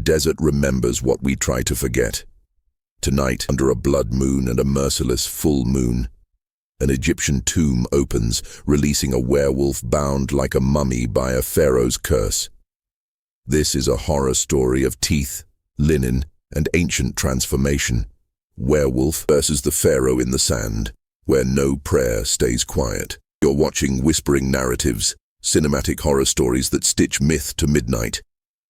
desert remembers what we try to forget. Tonight, under a blood moon and a merciless full moon, an Egyptian tomb opens, releasing a werewolf bound like a mummy by a pharaoh's curse. This is a horror story of teeth, linen, and ancient transformation. Werewolf versus the pharaoh in the sand, where no prayer stays quiet. You're watching whispering narratives, cinematic horror stories that stitch myth to midnight.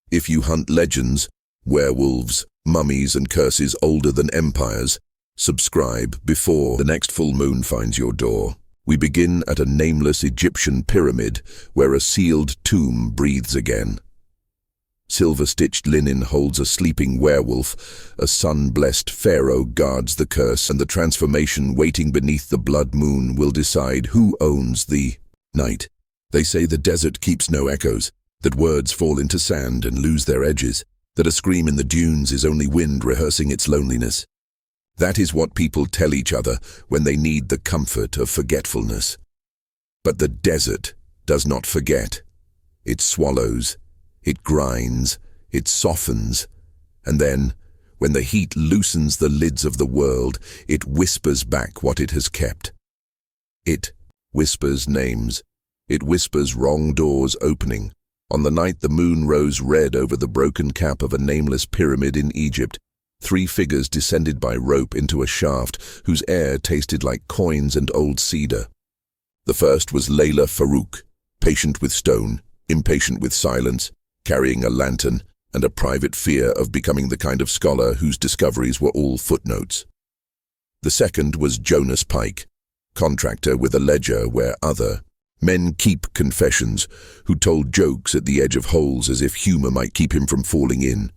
If you hunt legends, werewolves, mummies, and curses older than empires, subscribe before the next full moon finds your door. We begin at a nameless Egyptian pyramid where a sealed tomb breathes again. Silver-stitched linen holds a sleeping werewolf, a sun-blessed pharaoh guards the curse, and the transformation waiting beneath the blood moon will decide who owns the night. They say the desert keeps no echoes, that words fall into sand and lose their edges, that a scream in the dunes is only wind rehearsing its loneliness. That is what people tell each other when they need the comfort of forgetfulness. But the desert does not forget. It swallows. It grinds, it softens, and then, when the heat loosens the lids of the world, it whispers back what it has kept. It whispers names. It whispers wrong doors opening. On the night the moon rose red over the broken cap of a nameless pyramid in Egypt, 3 figures descended by rope into a shaft whose air tasted like coins and old cedar. The first was Layla Farouk, patient with stone, impatient with silence, carrying a lantern and a private fear of becoming the kind of scholar whose discoveries were all footnotes. The second was Jonas Pike, contractor with a ledger where other men keep confessions, who told jokes at the edge of holes as if humor might keep him from falling in.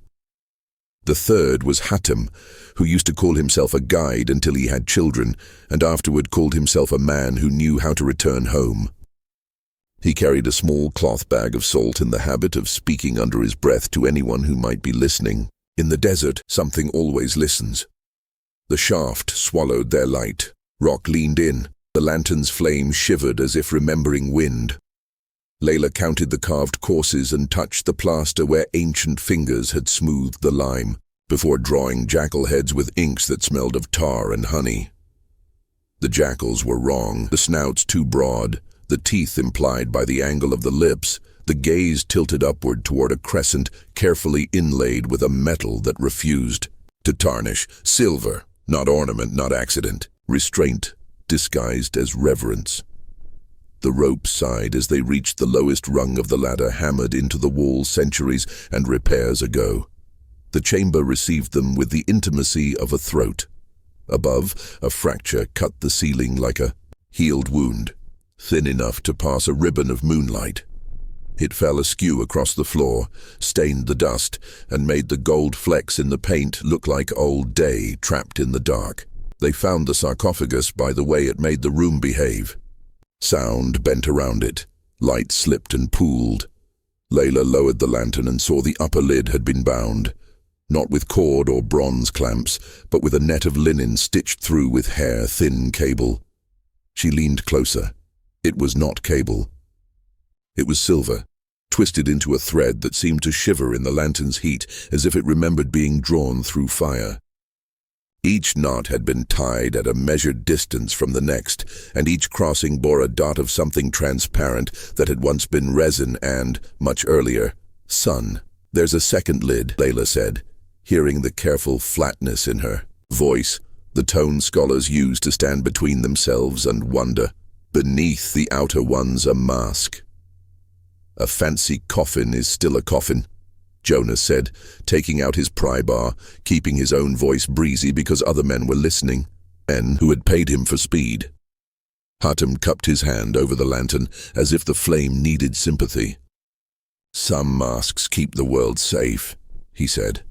The third was Hatem, who used to call himself a guide until he had children, and afterward called himself a man who knew how to return home. He carried a small cloth bag of salt in the habit of speaking under his breath to anyone who might be listening. In the desert, something always listens. The shaft swallowed their light. Rock leaned in. The lantern's flame shivered as if remembering wind. Layla counted the carved courses and touched the plaster where ancient fingers had smoothed the lime, before drawing jackal heads with inks that smelled of tar and honey. The jackals were wrong, the snouts too broad, the teeth implied by the angle of the lips, the gaze tilted upward toward a crescent carefully inlaid with a metal that refused to tarnish. Silver, not ornament, not accident. Restraint, disguised as reverence. The rope sighed as they reached the lowest rung of the ladder hammered into the wall centuries and repairs ago. The chamber received them with the intimacy of a throat. Above, a fracture cut the ceiling like a healed wound, thin enough to pass a ribbon of moonlight. It fell askew across the floor, stained the dust, and made the gold flecks in the paint look like old day trapped in the dark. They found the sarcophagus by the way it made the room behave. Sound bent around it. Light slipped and pooled. Layla lowered the lantern and saw the upper lid had been bound, not with cord or bronze clamps, but with a net of linen stitched through with hair-thin cable. She leaned closer. It was not cable. It was silver, twisted into a thread that seemed to shiver in the lantern's heat as if it remembered being drawn through fire. Each knot had been tied at a measured distance from the next, and each crossing bore a dot of something transparent that had once been resin and, much earlier, sun. "There's a second lid," Layla said, hearing the careful flatness in her voice, the tone scholars use to stand between themselves and wonder. Beneath the outer one's a mask. "A fancy coffin is still a coffin," Jonas said, taking out his pry bar, keeping his own voice breezy because other men were listening, men who had paid him for speed. Hatem cupped his hand over the lantern as if the flame needed sympathy. "Some masks keep the world safe," he said.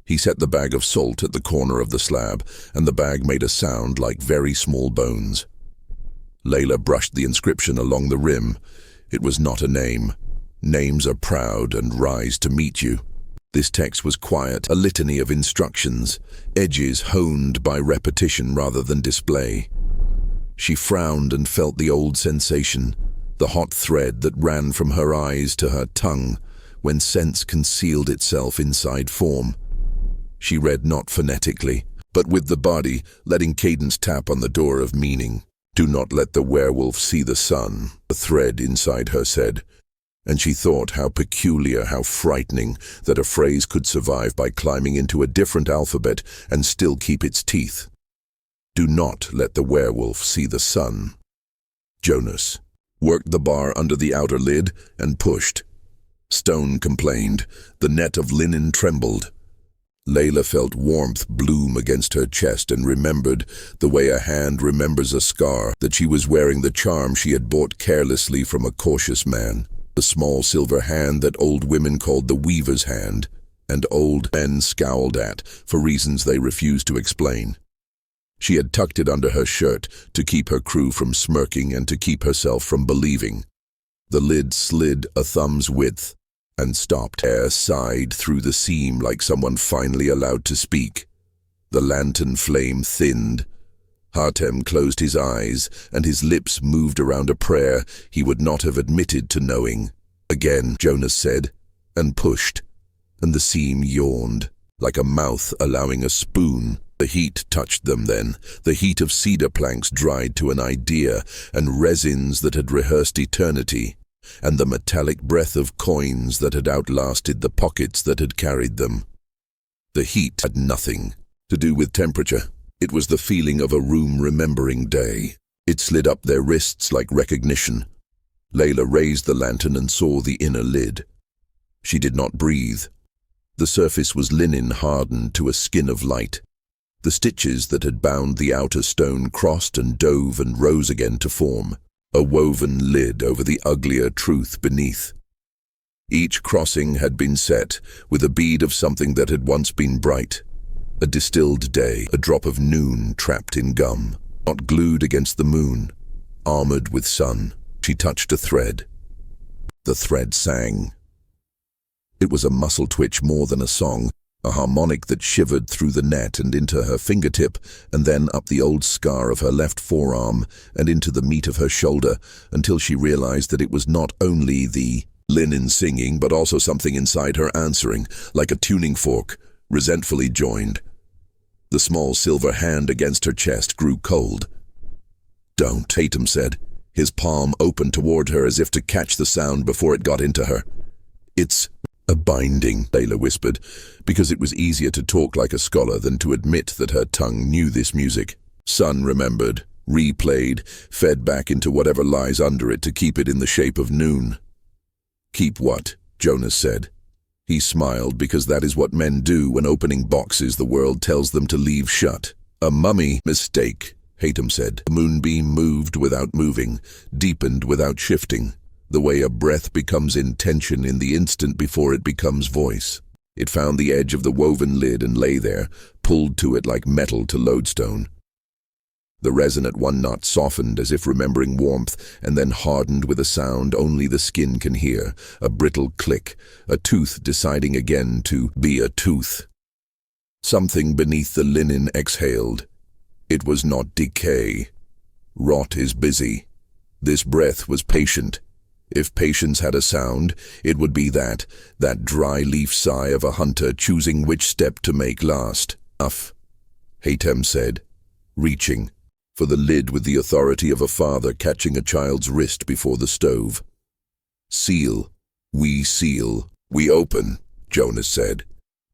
He set the bag of salt at the corner of the slab, and the bag made a sound like very small bones. Layla brushed the inscription along the rim. It was not a name. Names are proud and rise to meet you. This text was quiet, a litany of instructions, edges honed by repetition rather than display. She frowned and felt the old sensation, the hot thread that ran from her eyes to her tongue, when sense concealed itself inside form. She read not phonetically, but with the body, letting cadence tap on the door of meaning. "Do not let the werewolf see the sun," a thread inside her said. And she thought how peculiar, how frightening, that a phrase could survive by climbing into a different alphabet and still keep its teeth. "Do not let the werewolf see the sun." Jonas worked the bar under the outer lid and pushed. Stone complained. The net of linen trembled. Layla felt warmth bloom against her chest and remembered, the way a hand remembers a scar, that she was wearing the charm she had bought carelessly from a cautious man. The small silver hand that old women called the weaver's hand, and old men scowled at, for reasons they refused to explain. She had tucked it under her shirt to keep her crew from smirking and to keep herself from believing. The lid slid a thumb's width and stopped. Air sighed through the seam like someone finally allowed to speak. The lantern flame thinned. Hatem closed his eyes, and his lips moved around a prayer he would not have admitted to knowing. "Again," Jonas said, and pushed, and the seam yawned, like a mouth allowing a spoon. The heat touched them then, the heat of cedar planks dried to an idea, and resins that had rehearsed eternity, and the metallic breath of coins that had outlasted the pockets that had carried them. The heat had nothing to do with temperature. It was the feeling of a room remembering day. It slid up their wrists like recognition. Layla raised the lantern and saw the inner lid. She did not breathe. The surface was linen hardened to a skin of light. The stitches that had bound the outer stone crossed and dove and rose again to form, a woven lid over the uglier truth beneath. Each crossing had been set with a bead of something that had once been bright. A distilled day, a drop of noon trapped in gum, not glued against the moon, armored with sun. She touched a thread. The thread sang. It was a muscle twitch more than a song, a harmonic that shivered through the net and into her fingertip, and then up the old scar of her left forearm and into the meat of her shoulder, until she realized that it was not only the linen singing, but also something inside her answering, like a tuning fork, resentfully joined. The small silver hand against her chest grew cold. "Don't," Tatum said, his palm open toward her as if to catch the sound before it got into her. "It's a binding," Layla whispered, because it was easier to talk like a scholar than to admit that her tongue knew this music. Sun remembered, replayed, fed back into whatever lies under it to keep it in the shape of noon. "Keep what?" Jonas said. He smiled because that is what men do when opening boxes the world tells them to leave shut. "A mummy." "Mistake," Hatem said. The moonbeam moved without moving, deepened without shifting, the way a breath becomes intention in the instant before it becomes voice. It found the edge of the woven lid and lay there, pulled to it like metal to lodestone. The resin at one knot softened as if remembering warmth, and then hardened with a sound only the skin can hear, a brittle click, a tooth deciding again to be a tooth. Something beneath the linen exhaled. It was not decay. Rot is busy. This breath was patient. If patience had a sound, it would be that dry leaf sigh of a hunter choosing which step to make last. "Enough," Hatem said, reaching for the lid with the authority of a father catching a child's wrist before the stove. "Seal. We open," Jonas said,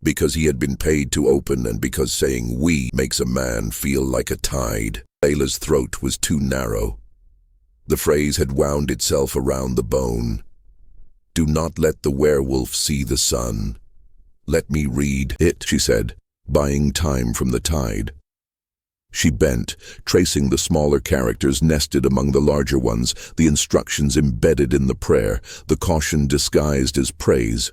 because he had been paid to open and because saying "we" makes a man feel like a tide. Layla's throat was too narrow. The phrase had wound itself around the bone. "Do not let the werewolf see the sun." "Let me read it," she said, buying time from the tide. She bent, tracing the smaller characters nested among the larger ones, the instructions embedded in the prayer, the caution disguised as praise.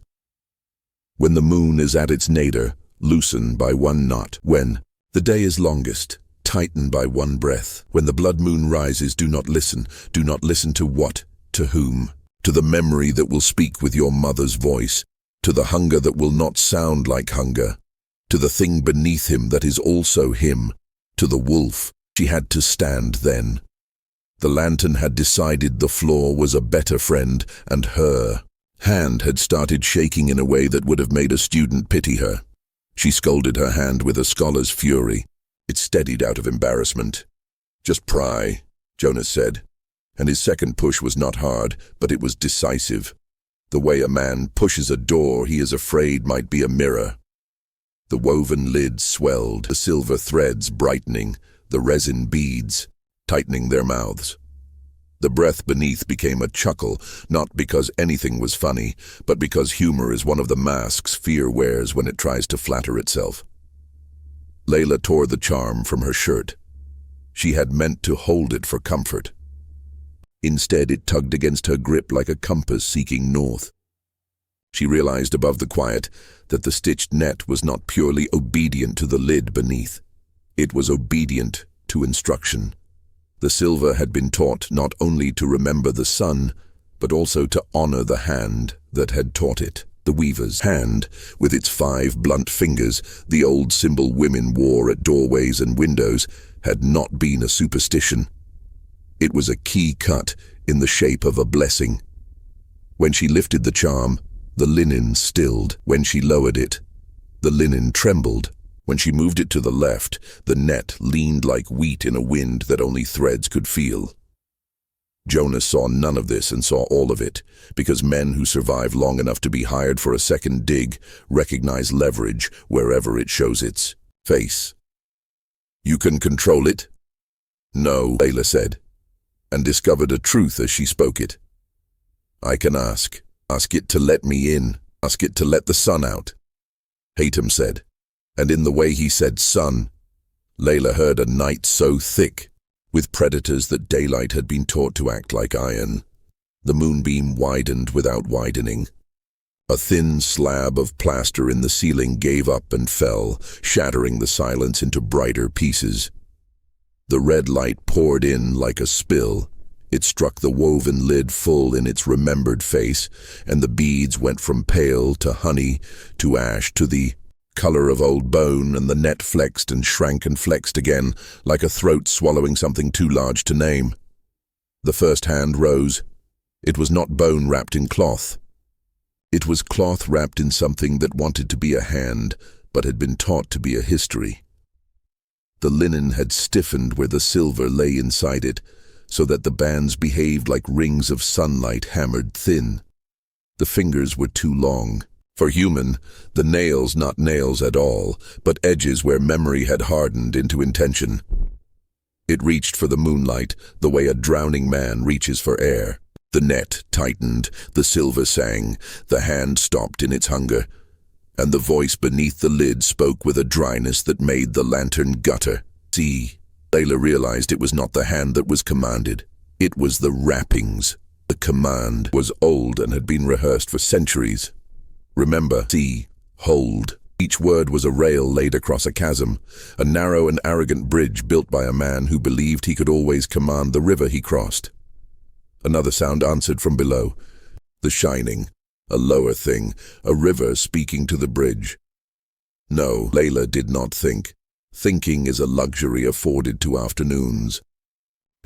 "When the moon is at its nadir, loosen by one knot. When the day is longest, tighten by one breath. When the blood moon rises, do not listen. Do not listen to what? To whom? To the memory that will speak with your mother's voice, to the hunger that will not sound like hunger, to the thing beneath him that is also him, to the wolf." She had to stand then. The lantern had decided the floor was a better friend, and her hand had started shaking in a way that would have made a student pity her. She scolded her hand with a scholar's fury. It steadied out of embarrassment. "Just pry," Jonas said, and his second push was not hard, but it was decisive. The way a man pushes a door he is afraid might be a mirror. The woven lids swelled, the silver threads brightening, the resin beads tightening their mouths. The breath beneath became a chuckle, not because anything was funny, but because humor is one of the masks fear wears when it tries to flatter itself. Layla tore the charm from her shirt. She had meant to hold it for comfort. Instead, it tugged against her grip like a compass seeking north. She realized above the quiet that the stitched net was not purely obedient to the lid beneath. It was obedient to instruction. The silver had been taught not only to remember the sun, but also to honor the hand that had taught it. The weaver's hand, with its 5 blunt fingers, the old symbol women wore at doorways and windows, had not been a superstition. It was a key cut in the shape of a blessing. When she lifted the charm, the linen stilled. When she lowered it, the linen trembled. When she moved it to the left, the net leaned like wheat in a wind that only threads could feel. Jonas saw none of this and saw all of it, because men who survive long enough to be hired for a second dig recognize leverage wherever it shows its face. "You can control it?" "No," Layla said, and discovered a truth as she spoke it. "I can ask. Ask it to let me in. Ask it to let the sun out," Hatem said. And in the way he said sun, Layla heard a night so thick, with predators that daylight had been taught to act like iron. The moonbeam widened without widening. A thin slab of plaster in the ceiling gave up and fell, shattering the silence into brighter pieces. The red light poured in like a spill. It struck the woven lid full in its remembered face, and the beads went from pale to honey to ash to the color of old bone, and the net flexed and shrank and flexed again, like a throat swallowing something too large to name. The first hand rose. It was not bone wrapped in cloth. It was cloth wrapped in something that wanted to be a hand, but had been taught to be a history. The linen had stiffened where the silver lay inside it, so that the bands behaved like rings of sunlight hammered thin. The fingers were too long. For human, the nails not nails at all, but edges where memory had hardened into intention. It reached for the moonlight, the way a drowning man reaches for air. The net tightened, the silver sang, the hand stopped in its hunger, and the voice beneath the lid spoke with a dryness that made the lantern gutter. "See." Layla realized it was not the hand that was commanded. It was the wrappings. The command was old and had been rehearsed for centuries. Remember, see, hold. Each word was a rail laid across a chasm, a narrow and arrogant bridge built by a man who believed he could always command the river he crossed. Another sound answered from below. The shining, a lower thing, a river speaking to the bridge. No, Layla did not think. Thinking is a luxury afforded to afternoons.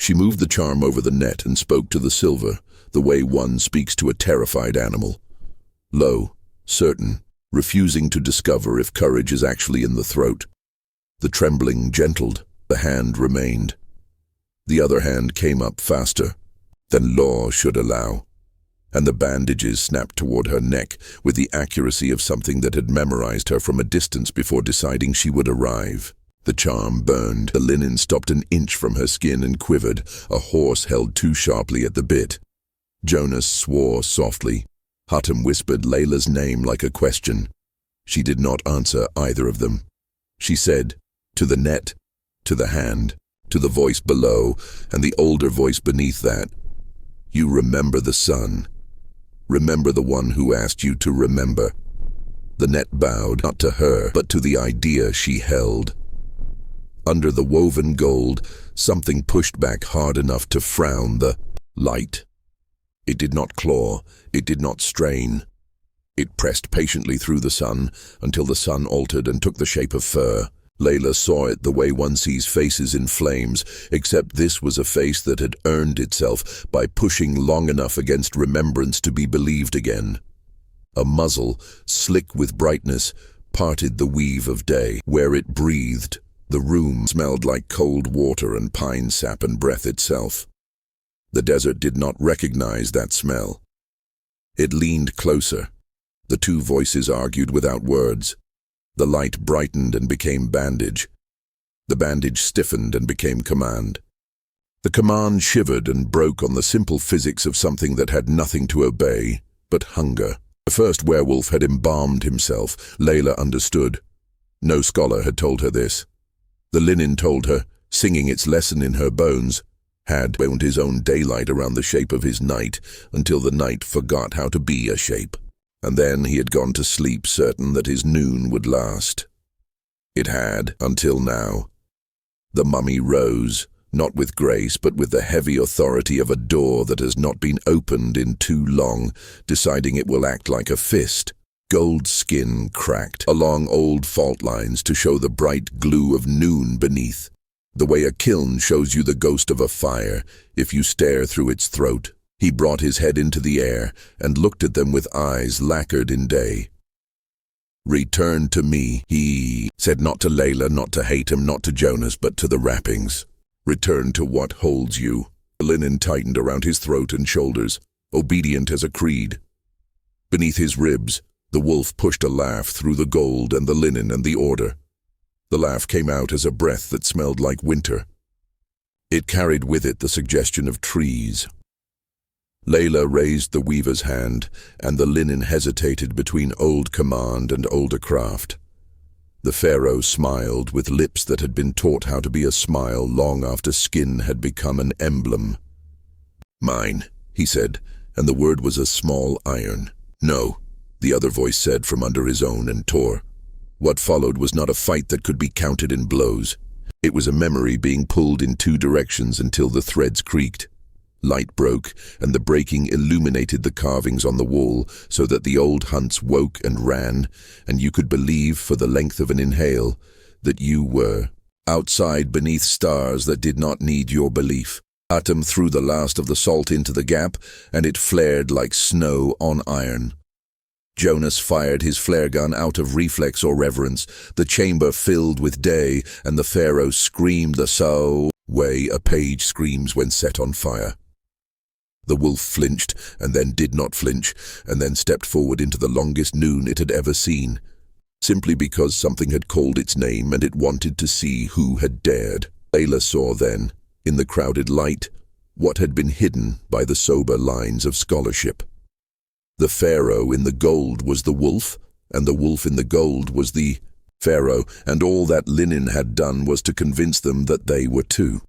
She moved the charm over the net and spoke to the silver, the way one speaks to a terrified animal. Low, certain, refusing to discover if courage is actually in the throat. The trembling gentled, the hand remained. The other hand came up faster than law should allow, and the bandages snapped toward her neck with the accuracy of something that had memorized her from a distance before deciding she would arrive. The charm burned. The linen stopped an inch from her skin and quivered, a horse held too sharply at the bit. Jonas swore softly. Hatem whispered Layla's name like a question. She did not answer either of them. She said, to the net, to the hand, to the voice below, and the older voice beneath that, "You remember the sun. Remember the one who asked you to remember." The net bowed, not to her, but to the idea she held. Under the woven gold, something pushed back hard enough to frown the light. It did not claw, it did not strain. It pressed patiently through the sun until the sun altered and took the shape of fur. Layla saw it the way one sees faces in flames, except this was a face that had earned itself by pushing long enough against remembrance to be believed again. A muzzle, slick with brightness, parted the weave of day. Where it breathed, the room smelled like cold water and pine sap and breath itself. The desert did not recognize that smell. It leaned closer. The two voices argued without words. The light brightened and became bandage. The bandage stiffened and became command. The command shivered and broke on the simple physics of something that had nothing to obey but hunger. The first werewolf had embalmed himself, Layla understood. No scholar had told her this. The linen told her, singing its lesson in her bones, had wound his own daylight around the shape of his night until the night forgot how to be a shape. And then he had gone to sleep certain that his noon would last. It had, until now. The mummy rose, not with grace but with the heavy authority of a door that has not been opened in too long, deciding it will act like a fist. Gold skin cracked along old fault lines to show the bright glue of noon beneath, the way a kiln shows you the ghost of a fire if you stare through its throat. He brought his head into the air and looked at them with eyes lacquered in day. "Return to me," he said, not to Layla, not to Hatem, not to Jonas, but to the wrappings. "Return to what holds you." The linen tightened around his throat and shoulders, obedient as a creed. Beneath his ribs, the wolf pushed a laugh through the gold and the linen and the order. The laugh came out as a breath that smelled like winter. It carried with it the suggestion of trees. Layla raised the weaver's hand, and the linen hesitated between old command and older craft. The Pharaoh smiled with lips that had been taught how to be a smile long after skin had become an emblem. "Mine," he said, and the word was a small iron. "No," the other voice said from under his own and tore. What followed was not a fight that could be counted in blows. It was a memory being pulled in two directions until the threads creaked. Light broke, and the breaking illuminated the carvings on the wall so that the old hunts woke and ran, and you could believe for the length of an inhale that you were outside beneath stars that did not need your belief. Atom threw the last of the salt into the gap, and it flared like snow on iron. Jonas fired his flare gun out of reflex or reverence. The chamber filled with day, and the Pharaoh screamed the so way a page screams when set on fire. The wolf flinched, and then did not flinch, and then stepped forward into the longest noon it had ever seen, simply because something had called its name and it wanted to see who had dared. Layla saw then, in the crowded light, what had been hidden by the sober lines of scholarship. The Pharaoh in the gold was the wolf, and the wolf in the gold was the Pharaoh, and all that linen had done was to convince them that they were two.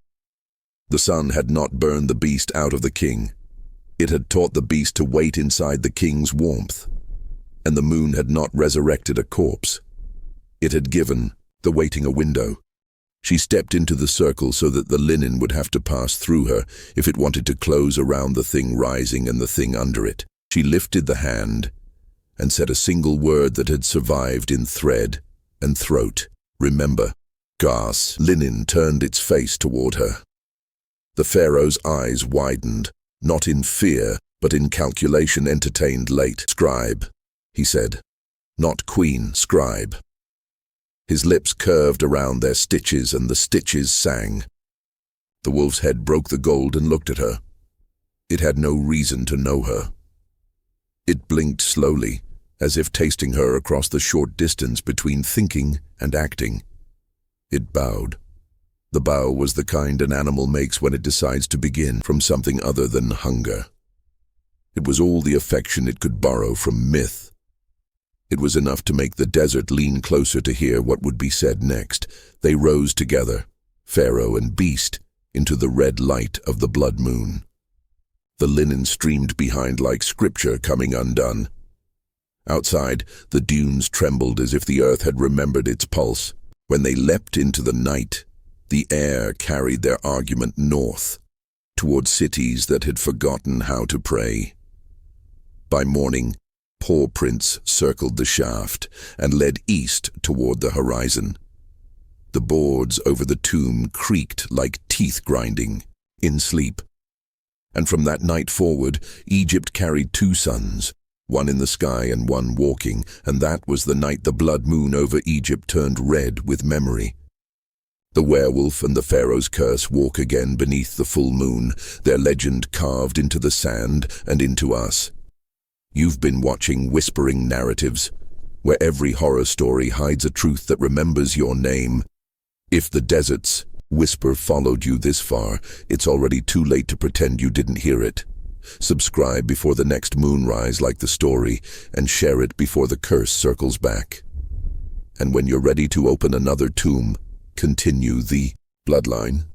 The sun had not burned the beast out of the king. It had taught the beast to wait inside the king's warmth, and the moon had not resurrected a corpse. It had given the waiting a window. She stepped into the circle so that the linen would have to pass through her if it wanted to close around the thing rising and the thing under it. She lifted the hand and said a single word that had survived in thread and throat. "Remember." Gas. Linen turned its face toward her. The Pharaoh's eyes widened, not in fear, but in calculation entertained late. "Scribe," he said. "Not queen, scribe." His lips curved around their stitches, and the stitches sang. The wolf's head broke the gold and looked at her. It had no reason to know her. It blinked slowly, as if tasting her across the short distance between thinking and acting. It bowed. The bow was the kind an animal makes when it decides to begin from something other than hunger. It was all the affection it could borrow from myth. It was enough to make the desert lean closer to hear what would be said next. They rose together, Pharaoh and beast, into the red light of the blood moon. The linen streamed behind like scripture coming undone. Outside, the dunes trembled as if the earth had remembered its pulse. When they leapt into the night, the air carried their argument north, toward cities that had forgotten how to pray. By morning, paw prints circled the shaft and led east toward the horizon. The boards over the tomb creaked like teeth grinding, in sleep. And from that night forward, Egypt carried two suns, one in the sky and one walking, and that was the night the blood moon over Egypt turned red with memory. The werewolf and the Pharaoh's curse walk again beneath the full moon, their legend carved into the sand and into us. You've been watching Whispering Narratives, where every horror story hides a truth that remembers your name. If the desert's whisper followed you this far, it's already too late to pretend you didn't hear it. Subscribe before the next moonrise like the story, and share it before the curse circles back. And when you're ready to open another tomb, continue the bloodline.